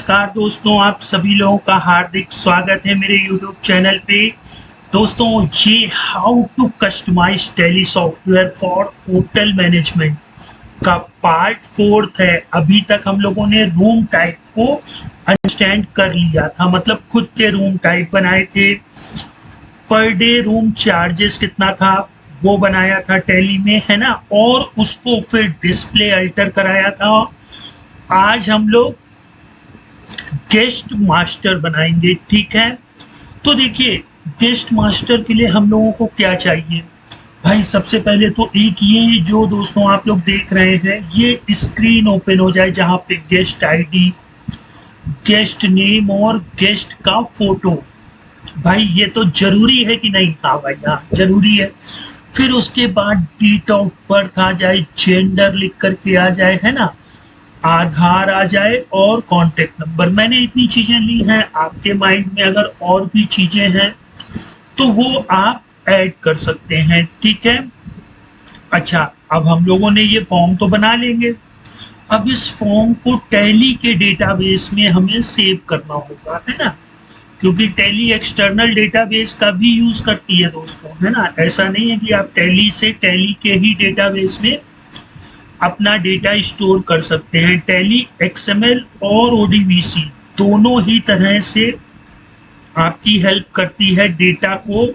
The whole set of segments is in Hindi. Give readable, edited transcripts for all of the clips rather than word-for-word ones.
नमस्कार दोस्तों, आप सभी लोगों का हार्दिक स्वागत है मेरे YouTube चैनल पे। दोस्तों, ये how to customize Tally software for hotel management का पार्ट 4 है। अभी तक हम लोगों ने रूम टाइप को अंडरस्टैंड कर लिया था, मतलब खुद के रूम टाइप बनाए थे। पर डे रूम चार्जेस कितना था वो बनाया था टैली में, है ना, और उसको फिर डिस्प्ले अल्टर कराया था। आज हम लोग गेस्ट मास्टर बनाएंगे, ठीक है। तो देखिए, गेस्ट मास्टर के लिए हम लोगों को क्या चाहिए भाई। सबसे पहले तो एक ये जो दोस्तों आप लोग देख रहे हैं, ये स्क्रीन ओपन हो जाए जहां पे गेस्ट आईडी, गेस्ट नेम और गेस्ट का फोटो। भाई ये तो जरूरी है कि नहीं? हाँ भाई, हाँ जरूरी है। फिर उसके बाद डेट ऑफ बर्थ आ जाए, जेंडर लिख करके आ जाए, है ना, आधार आ जाए और कांटेक्ट नंबर। मैंने इतनी चीजें ली हैं। आपके माइंड में अगर और भी चीजें हैं तो वो आप ऐड कर सकते हैं, ठीक है। अच्छा, अब हम लोगों ने ये फॉर्म तो बना लेंगे। अब इस फॉर्म को टैली के डेटाबेस में हमें सेव करना होगा, है ना, क्योंकि टैली एक्सटर्नल डेटाबेस का भी यूज करती है दोस्तों, है ना। ऐसा नहीं है कि आप टैली से टैली के ही डेटाबेस में अपना डेटा स्टोर कर सकते हैं। टैली एक्सएमएल और ओडीबीसी दोनों ही तरह से आपकी हेल्प करती है डेटा को।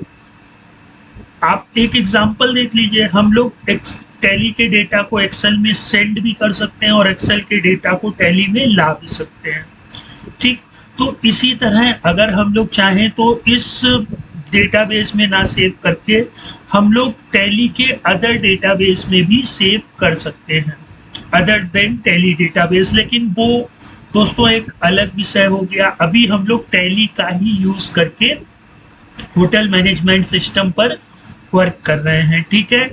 आप एक एग्जांपल देख लीजिए, हम लोग टैली के डेटा को एक्सेल में सेंड भी कर सकते हैं और एक्सेल के डेटा को टैली में ला भी सकते हैं, ठीक। तो इसी तरह अगर हम लोग चाहें तो इस डेटाबेस में ना सेव करके हम लोग टैली के अदर डेटाबेस में भी सेव कर सकते हैं, अदर देन टैली डेटाबेस। लेकिन वो दोस्तों एक अलग विषय हो गया। अभी हम लोग टैली का ही यूज करके होटल मैनेजमेंट सिस्टम पर वर्क कर रहे हैं, ठीक है।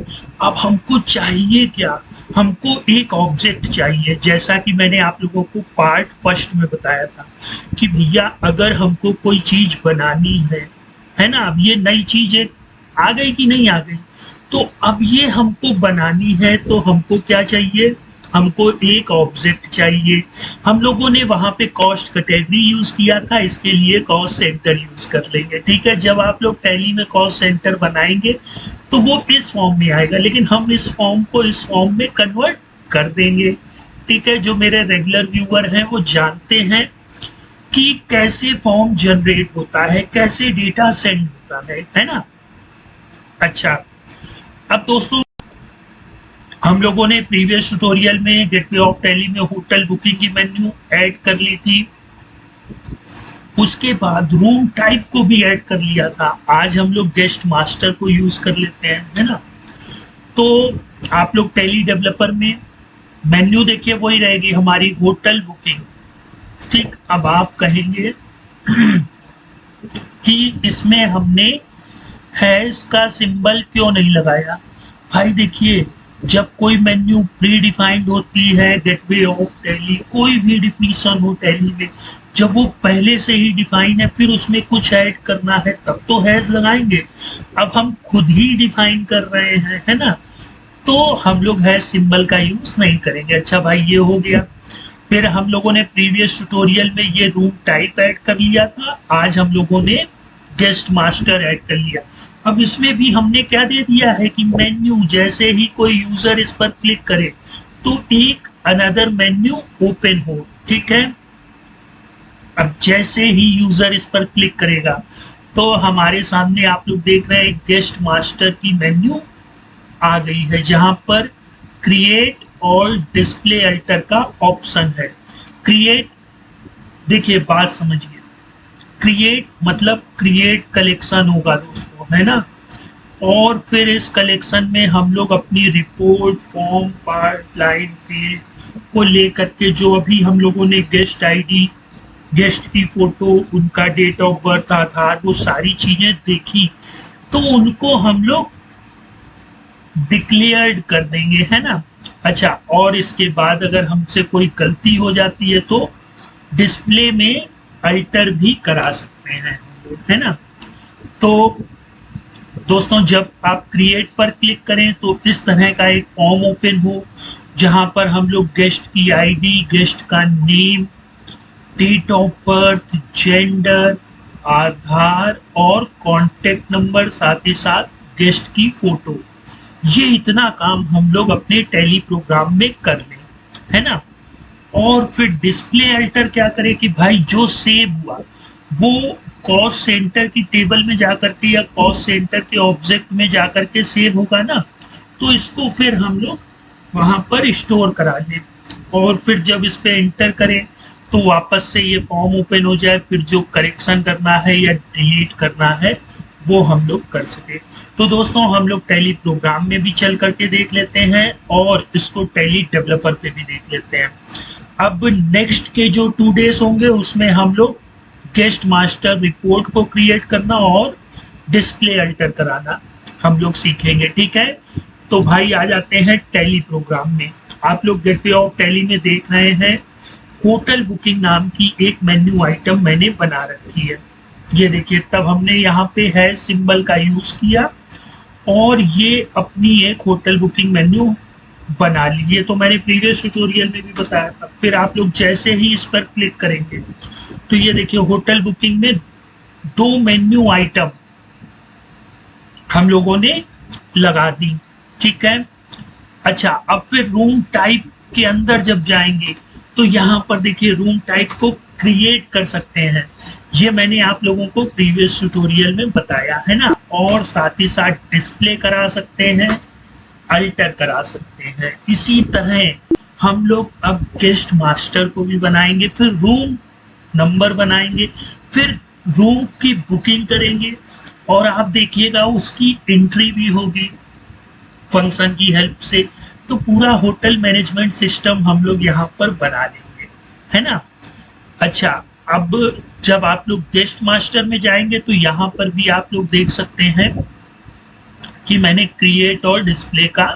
अब हमको चाहिए क्या? हमको एक ऑब्जेक्ट चाहिए, जैसा कि मैंने आप लोगों को पार्ट फर्स्ट में बताया था कि भैया अगर हमको कोई चीज बनानी है ना, अब ये नई चीज एक आ गई कि नहीं आ गई, तो अब ये हमको बनानी है तो हमको क्या चाहिए? हमको एक ऑब्जेक्ट चाहिए। हम लोगों ने वहां पे कॉस्ट कैटेगरी यूज किया था, इसके लिए कॉस्ट सेंटर यूज कर लेंगे, ठीक है। जब आप लोग टैली में कॉस्ट सेंटर बनाएंगे तो वो इस फॉर्म में आएगा, लेकिन हम इस फॉर्म को इस फॉर्म में कन्वर्ट कर देंगे, ठीक है। जो मेरे रेगुलर व्यूअर हैं वो जानते हैं कि कैसे फॉर्म जनरेट होता है, कैसे डेटा सेंड होता है ना। अच्छा, अब दोस्तों हम लोगों ने प्रीवियस ट्यूटोरियल में गेटवे ऑफ टैली में होटल बुकिंग की मेन्यू ऐड कर ली थी, उसके बाद रूम टाइप को भी ऐड कर लिया था। आज हम लोग गेस्ट मास्टर को यूज कर लेते हैं, है ना। तो आप लोग टैली डेवलपर में मेन्यू देखिए, वही रहेगी हमारी होटल बुकिंग, ठीक। अब आप कहेंगे कि इसमें हमने हैज का सिंबल क्यों नहीं लगाया? भाई देखिए, जब कोई मेन्यू प्री डिफाइंड होती है, गेटवे ऑफ टैली, कोई भी डिफिनीशन हो टैली में, जब वो पहले से ही डिफाइन है फिर उसमें कुछ ऐड करना है तब तो हैज लगाएंगे। अब हम खुद ही डिफाइन कर रहे हैं, है ना, तो हम लोग हैज सिंबल का यूज नहीं करेंगे। अच्छा भाई, ये हो गया। फिर हम लोगों ने प्रीवियस ट्यूटोरियल में ये रूम टाइप ऐड कर लिया था, आज हम लोगों ने गेस्ट मास्टर ऐड कर लिया। अब इसमें भी हमने क्या दे दिया है कि मेन्यू, जैसे ही कोई यूजर इस पर क्लिक करे तो एक अनदर मेन्यू ओपन हो, ठीक है। अब जैसे ही यूजर इस पर क्लिक करेगा तो हमारे सामने आप लोग देख रहे हैं गेस्ट मास्टर की मेन्यू आ गई है, जहां पर क्रिएट और डिस्प्ले अल्टर का ऑप्शन है। क्रिएट, देखिए बात समझिए, क्रिएट मतलब क्रिएट कलेक्शन होगा दोस्तों, है ना। और फिर इस कलेक्शन में हम लोग अपनी report, form, part, line, field को लेकर के जो अभी हम लोगों ने गेस्ट आईडी, गेस्ट की फोटो, उनका डेट ऑफ बर्थ, आधार, वो सारी चीजें देखी, तो उनको हम लोग डिक्लेयर्ड कर देंगे, है ना। अच्छा, और इसके बाद अगर हमसे कोई गलती हो जाती है तो डिस्प्ले में अल्टर भी करा सकते हैं, है ना। तो दोस्तों, जब आप क्रिएट पर क्लिक करें तो इस तरह का एक फॉर्म ओपन हो, जहां पर हम लोग गेस्ट की आईडी, गेस्ट का name, date of birth, gender, Aadhaar और कॉन्टेक्ट नंबर, साथ ही साथ गेस्ट की फोटो। ये इतना काम हम लोग अपने टैली प्रोग्राम में कर लें, है ना। और फिर डिस्प्ले अल्टर क्या करे कि भाई जो सेव हुआ वो कॉस्ट सेंटर की टेबल में जाकर के या कॉस्ट सेंटर के ऑब्जेक्ट में जाकर के सेव होगा ना, तो इसको फिर हम लोग वहां पर स्टोर करा लें। और फिर जब इस पे एंटर करें तो वापस से ये फॉर्म ओपन हो जाए, फिर जो करेक्शन करना है या डिलीट करना है वो हम लोग कर सके। तो दोस्तों हम लोग टैली प्रोग्राम में भी चल करके देख लेते हैं और इसको टैली डेवलपर पे भी देख लेते हैं। अब नेक्स्ट के जो 2 डेज होंगे उसमें हम लोग गेस्ट मास्टर रिपोर्ट को क्रिएट करना और डिस्प्ले अल्टर कराना हम लोग सीखेंगे, ठीक है। तो भाई आ जाते हैं टैली प्रोग्राम में। आप लोग गेटवे ऑफ टैली में देख रहे हैं होटल बुकिंग नाम की एक मेन्यू आइटम मैंने बना रखी है। ये देखिए, तब हमने यहाँ पे है सिंबल का यूज किया और ये अपनी एक होटल बुकिंग मेन्यू बना ली। ये तो मैंने प्रीवियस ट्यूटोरियल में भी बताया था। फिर आप लोग जैसे ही इस पर क्लिक करेंगे तो ये देखिए होटल बुकिंग में 2 मेन्यू आइटम हम लोगों ने लगा दी, ठीक है। अच्छा, अब फिर रूम टाइप के अंदर जब जाएंगे तो यहाँ पर देखिए रूम टाइप को क्रिएट कर सकते हैं। ये मैंने आप लोगों को प्रीवियस ट्यूटोरियल में बताया है ना। और साथ ही साथ डिस्प्ले करा सकते हैं, अल्टर करा सकते हैं। इसी तरह हम लोग अब गेस्ट मास्टर को भी बनाएंगे, फिर रूम नंबर बनाएंगे, फिर रूम की बुकिंग करेंगे और आप देखिएगा उसकी एंट्री भी होगी फंक्शन की हेल्प से। तो पूरा होटल मैनेजमेंट सिस्टम हम लोग यहाँ पर बना लेंगे, है ना। अच्छा, अब जब आप लोग गेस्ट मास्टर में जाएंगे तो यहाँ पर भी आप लोग देख सकते हैं कि मैंने क्रिएट और डिस्प्ले का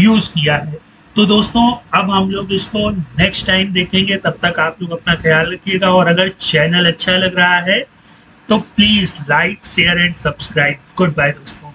यूज किया है। तो दोस्तों अब हम लोग इसको नेक्स्ट टाइम देखेंगे, तब तक आप लोग अपना ख्याल रखिएगा। और अगर चैनल अच्छा लग रहा है तो please like, share and subscribe. Good bye दोस्तों।